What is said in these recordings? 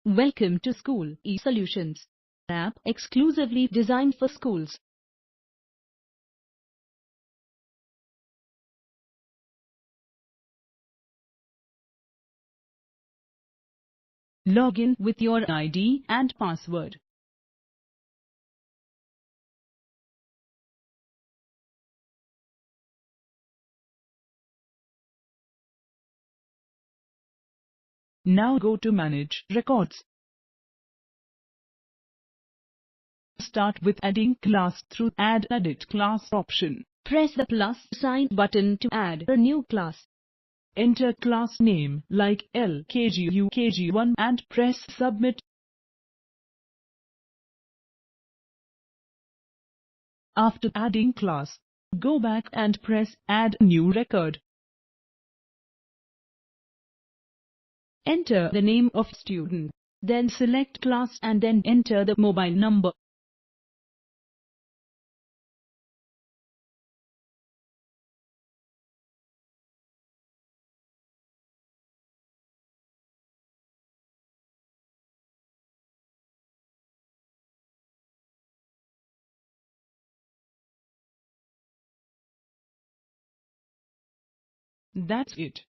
Welcome to School eSolutions, app exclusively designed for schools. Log in with your ID and password. Now go to Manage Records. Start with adding class through Add Edit Class option. Press the plus sign button to add a new class. Enter class name like LKG UKG1 and press Submit. After adding class, go back and press Add New Record. Enter the name of student, then select class and then enter the mobile number. That's it.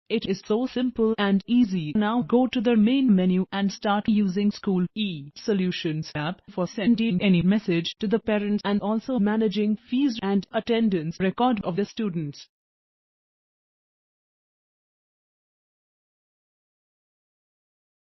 It is so simple and easy. Now go to the main menu and start using School eSolutions app for sending any message to the parents and also managing fees and attendance record of the students.